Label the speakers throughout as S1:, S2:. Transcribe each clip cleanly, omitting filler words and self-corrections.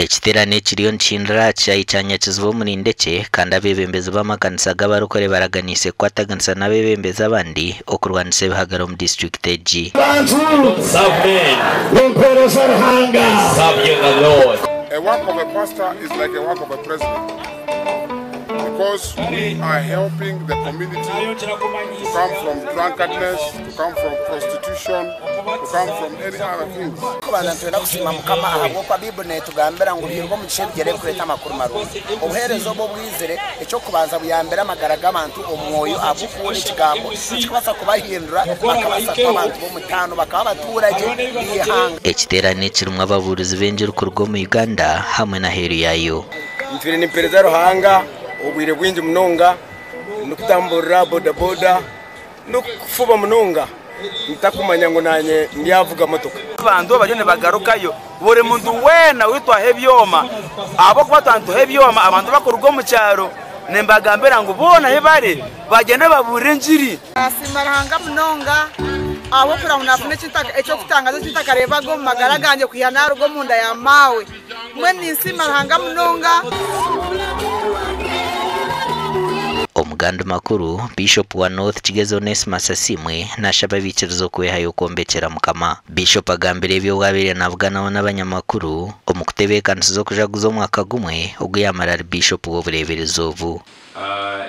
S1: ekiterane kiriyo nchindra cyayicanyakizwa bo muri ndeke kandi abebembezi b'amakanisa g'abarokore baraganiise kwataganisa n'abebembezi abandi okurwanisa ebihagaro mu district G.
S2: A work of a pastor is like a work of a president, because we are helping the community to come from drunkenness, to come from prostitution, to come from any other things.
S1: Ekiterane kirumwa abavuruzi benjira kurwo mu Uganda hamwe na heru yayo.
S3: Mfire ni perezida Ruhanga ubwire bwinji munonga nukutambura boda nukufuba munonga ntakumanya ngo nanye ndiyavuga motoka abantu bajone bagarukayo buri muntu wena witwa hebyoma abo kubatantu hebyoma abantu bakorwa mu cyaro nembagambera ngo bona hebare bagene babure njiri
S4: asimaranga munonga abo kura munafune cyitaka eco kutangaza cyitaka rebago magaraganje kwihanaro go munda ya mawe mwe nisimaranga munonga.
S1: Omuganda makuru Bishop wa North Kigezo Onesmus Asimwe nashaba bikirizo kwehayo kombekera mukama. Bishop agambire ebyo wabere navuganaho n'abanyamakuru omukutebekaniza zo kujaguza omwaka gumwe ubwo yamara Bishop w'obureberezo obu.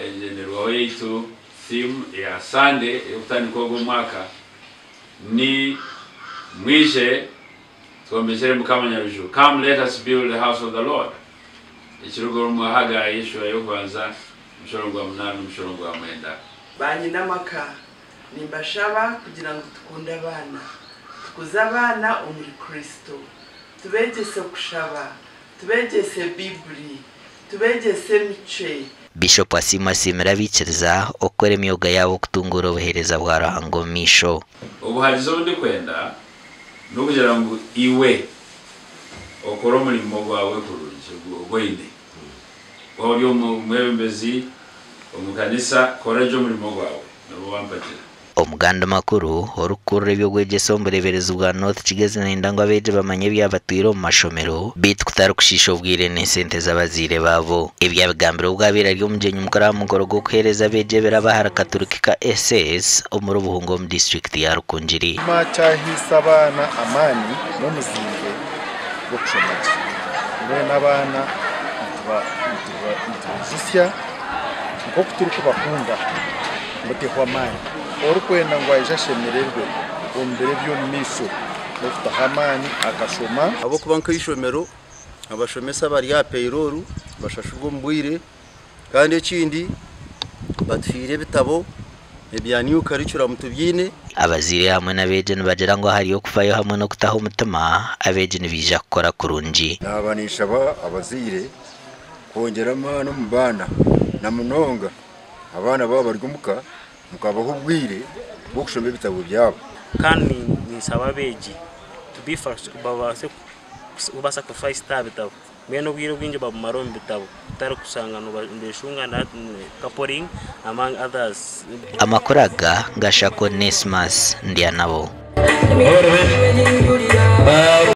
S5: Enero yetu theme ya Sunday utandika omwaka ni mwishe tuombeshere mukama nyarujo. Come let us build the house of the Lord. Ikirugo mu haga Yeshua yo kwanza mshorongwa munanu mshorongwa mwenda.
S6: Banyi namaka nimbashaba kugira ngo tukunde abana. Tukuza abana omuri Kristo. Tubegese kushaba, tubegese Bibli, tubegese mice.
S1: Bishop Asimwe bikiriza okore emyoga yabo kutungura obuhereza bwa Ruhango misho.
S5: Obuharizo ndi kwenda nukugira ngo iwe okora omulimo gwawe kurungi ogwine. Wabyo mwebembezi omukanisa korajo omulimo gwawe nabo bampatira.
S1: Omuganda makuru orukurre byo gwegesa ombureberezi bwa North Kigezi n'indangwa beje bamanye by'abatwiro mu mashomero bit kutari kushisha obwire n'esente z'abazire babo. Ebyabigambiro bwabira ryo mujenyi mukora mugoro go kuhereza beje berabahara katurukika SS omuri Buhungo mu district ya Rukunjiri.
S7: Macha hisabana amani no muzinge go kushomaje. Mbona abana Justia ngo kuturuka bakunda mutehwa mani orukwenda ngo ayishemererwe ombere byo miso muftahamani akashoma
S8: abo kubanka ishomero abashomesa bari ya payroll bashashurwa mbwire kandi ekindi batfire bitabo ebyaniyo karicura mutubyine
S1: abazire hamwe n'abeje nibagera ngo hariyo kufayo hamwe no kutaho umutima abeje nibija gukora kurungi
S7: nabanisha abazire kongera amano mubana na munonga abana baba barigumuka mukabaho bwire bwo kushomba ibitabo byabo
S9: kandi nisaba beji tubifasha babase ubasa sacrifice tabitabo mweno bwire bwinje babumaro mbitabo tari kusanga no mbeshunga na coupling among others.
S1: Amakuraga ngashako Onesmus ndianabo.